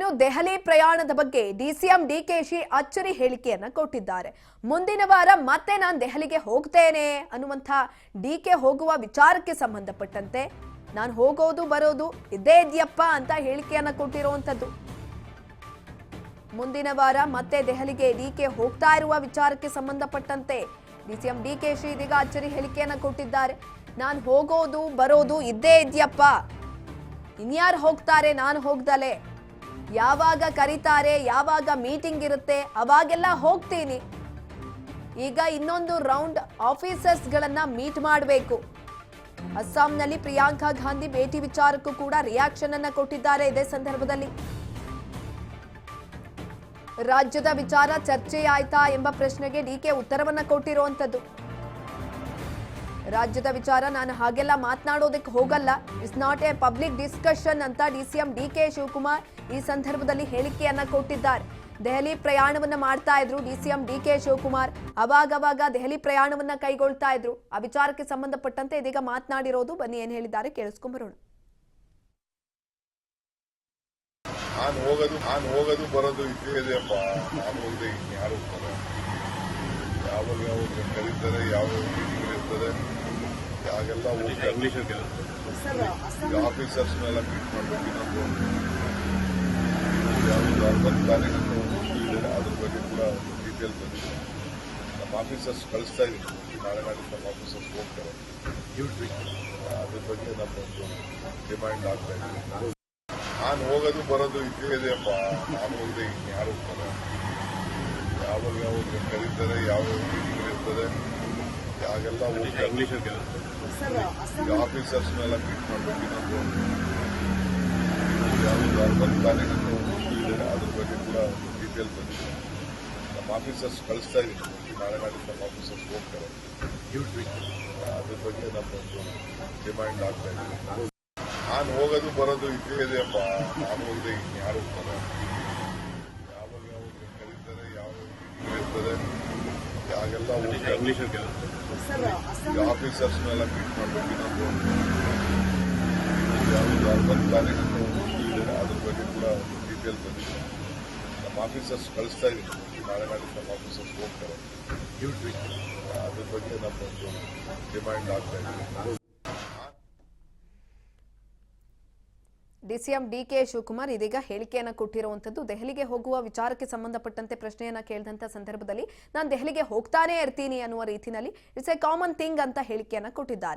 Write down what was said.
ಇನ್ನು ದೆಹಲಿ ಪ್ರಯಾಣದ ಬಗ್ಗೆ ಡಿಸಿಎಂ ಡಿಕೆಶಿ ಅಚ್ಚರಿ ಹೇಳಿಕೆಯನ್ನ ಕೊಟ್ಟಿದ್ದಾರೆ. ಮುಂದಿನ ವಾರ ಮತ್ತೆ ನಾನು ದೆಹಲಿಗೆ ಹೋಗ್ತೇನೆ ಅನ್ನುವಂತ ಡಿಕೆ ಹೋಗುವ ವಿಚಾರಕ್ಕೆ ಸಂಬಂಧಪಟ್ಟಂತೆ ನಾನು ಹೋಗೋದು ಬರೋದು ಇದೇ ಇದೆಯಪ್ಪ ಅಂತ ಹೇಳಿಕೆಯನ್ನ ಕೊಟ್ಟಿರುವಂತದ್ದು. ಮುಂದಿನ ವಾರ ಮತ್ತೆ ದೆಹಲಿಗೆ ಡಿಕೆ ಹೋಗ್ತಾ ಇರುವ ವಿಚಾರಕ್ಕೆ ಸಂಬಂಧಪಟ್ಟಂತೆ ಡಿಸಿಎಂ ಡಿಕೆಶಿ ಇದೀಗ ಅಚ್ಚರಿ ಹೇಳಿಕೆಯನ್ನ ಕೊಟ್ಟಿದ್ದಾರೆ. ನಾನು ಹೋಗೋದು ಬರೋದು ಇದ್ದೇ ಇದೆಯಪ್ಪ, ಇನ್ಯಾರು ಹೋಗ್ತಾರೆ, ನಾನು ಹೋಗ್ದಲೆ, ಯಾವಾಗ ಕರೀತಾರೆ, ಯಾವಾಗ ಮೀಟಿಂಗ್ ಇರುತ್ತೆ ಅವಾಗೆಲ್ಲ ಹೋಗ್ತೀನಿ. ಈಗ ಇನ್ನೊಂದು ರೌಂಡ್ ಆಫೀಸರ್ಸ್ ಗಳನ್ನ ಮೀಟ್ ಮಾಡಬೇಕು. ಅಸ್ಸಾಂನಲ್ಲಿ ಪ್ರಿಯಾಂಕಾ ಗಾಂಧಿ ಭೇಟಿ ವಿಚಾರಕ್ಕೂ ಕೂಡ ರಿಯಾಕ್ಷನ್ ಅನ್ನ ಕೊಟ್ಟಿದ್ದಾರೆ. ಇದೇ ಸಂದರ್ಭದಲ್ಲಿ ರಾಜ್ಯದ ವಿಚಾರ ಚರ್ಚೆ ಆಯ್ತಾ ಎಂಬ ಪ್ರಶ್ನೆಗೆ ಡಿಕೆ ಉತ್ತರವನ್ನ ಕೊಟ್ಟಿರುವಂತದ್ದು. ರಾಜ್ಯದ ವಿಚಾರ ನಾನು ಹಾಗೆಲ್ಲ ಮಾತನಾಡೋದಕ್ಕೆ ಹೋಗಲ್ಲ, it's not A public discussion ಅಂತ ಡಿಸಿಎಂ ಡಿಕೆ ಶಿವಕುಮಾರ್ ಈ ಸಂದರ್ಭದಲ್ಲಿ ಹೇಳಿಕೆಯನ್ನ ಕೊಟ್ಟಿದ್ದಾರೆ. ದೆಹಲಿ ಪ್ರಯಾಣವನ್ನ ಮಾಡ್ತಾ ಇದ್ರು ಡಿಸಿಎಂ ಡಿಕೆ ಶಿವಕುಮಾರ್, ಅವಾಗವಾಗ ದೆಹಲಿ ಪ್ರಯಾಣವನ್ನ ಕೈಗೊಳ್ತಾ ಇದ್ರು. ಆ ವಿಚಾರಕ್ಕೆ ಸಂಬಂಧಪಟ್ಟಂತೆ ಇದೀಗ ಮಾತನಾಡಿರೋದು, ಬನ್ನಿ ಏನ್ ಹೇಳಿದ್ದಾರೆ ಕೇಳಿಸ್ಕೊಂಡ್ಬರೋಣ. ನಾನು ಹೋಗೋದು ಬರೋದು ಇದ್ದೇ ಇದೆಯಪ್ಪ, ನಾನು ಹೋಗದೆ ಯಾರು ಹೋಗ್ತಾರೆ, ಯಾವಾಗ ಕರೀತಾರೆ, ಯಾವ ಮೀಟಿಂಗ್ ಇರ್ತದೆ, ಯಾಗೆಲ್ಲ ಆಫೀಸರ್ಸ್ನೆಲ್ಲ ಮೀಟ್ ಮಾಡಬೇಕು. ಇನ್ನೊಂದು ಬರ್ತಾನೆ ಅದ್ರ ಬಗ್ಗೆ ಕೂಡ ಡೀಟೇಲ್ ಬಂದಿದೆ. ನಮ್ಮ ಆಫೀಸರ್ಸ್ ಕಳಿಸ್ತಾ ಇದ್ದೀನಿ, ನಾಳೆ ನಮ್ಮ ಆಫೀಸರ್ಸ್ ಹೋಗ್ತಾರೆ. ಅದ್ರ ಬಗ್ಗೆ ನಮ್ಮೊಂದು ಡಿಮ್ಯಾಂಡ್ ಆಗ್ತಾ ಇದೆ. ನಾನು ಹೋಗೋದು ಬರೋದು ಇದ್ದೇ ಇದೆಯಪ್ಪ, ನಾನು ಹೋಗದೆ ಯಾರು ಹೋಗ್ತಾರೆ, ಯಾವಾಗ ಕರೀತಾರೆ, ಯಾವ ಮೀಟಿಂಗ್ ಇರ್ತದೆ, ಯಾಗೆಲ್ಲ ಆಫೀಸರ್ಸ್ನೆಲ್ಲ ಮೀಟ್ ಮಾಡಬೇಕು. ಇನ್ನೊಂದು ಬರ್ತಾನೆ ಅದ್ರ ಬಗ್ಗೆ ಕೂಡ ಡೀಟೇಲ್ ಬಂದಿದೆ. ನಮ್ಮ ಆಫೀಸರ್ಸ್ ಕಳಿಸ್ತಾ ಇದ್ದೀನಿ, ನಾಳೆ ನಮ್ಮ ಆಫೀಸರ್ಸ್ ಹೋಗ್ತಾರೆ. ಅದ್ರ ಬಗ್ಗೆ ನಮ್ಮೊಂದು ಡಿಮ್ಯಾಂಡ್ ಆಗ್ತಾ ಇದೆ. ನಾನು ಹೋಗೋದು ಬರೋದು ಇದ್ದೇ ಇದೆಯಪ್ಪ, ನಾನು ಹೋಗದೆ ಯಾರು ಹೋಗ್ತಾರೆ, ಯಾವಾಗ ಕರೀತಾರೆ, ಯಾವ ಮೀಟಿಂಗ್ ಇರ್ತದೆ, ಯಾಗೆಲ್ಲ ಆಫೀಸರ್ಸ್ನೆಲ್ಲ ಮೀಟ್ ಮಾಡಬೇಕು. ಇನ್ನೊಂದು ಬರ್ತಾನೆ ಅದ್ರ ಬಗ್ಗೆ ಕೂಡ ಡೀಟೇಲ್ ಬಂದಿದೆ. ನಮ್ಮ ಆಫೀಸರ್ಸ್ ಕಳಿಸ್ತಾ ಇದ್ದೀನಿ, ನಾಳೆ ನಮ್ಮ ಆಫೀಸರ್ಸ್ ಹೋಗ್ತಾರೆ. ಅದ್ರ ಬಗ್ಗೆ ನಮ್ಮೊಂದು ಡಿಮ್ಯಾಂಡ್ ಆಗ್ತಾ ಇದೆ. ಡಿಸಿಎಂ ಡಿಕೆ ಶಿವಕುಮಾರ್ ಇದೀಗ ಹೇಳಿಕೆಯನ್ನ ಕೊಟ್ಟಿರುವಂತದ್ದು. ದೆಹಲಿಗೆ ಹೋಗುವ ವಿಚಾರಕ್ಕೆ ಸಂಬಂಧಪಟ್ಟಂತೆ ಪ್ರಶ್ನೆಯನ್ನ ಕೇಳಿದಂತ ಸಂದರ್ಭದಲ್ಲಿ ನಾನು ದೆಹಲಿಗೆ ಹೋಗ್ತಾನೆ ಇರ್ತೀನಿ ಅನ್ನುವ ರೀತಿಯಲ್ಲಿ ಇಟ್ಸ್ ಎ ಕಾಮನ್ ಥಿಂಗ್ ಅಂತ ಹೇಳಿಕೆಯನ್ನ ಕೊಟ್ಟಿದ್ದಾರೆ.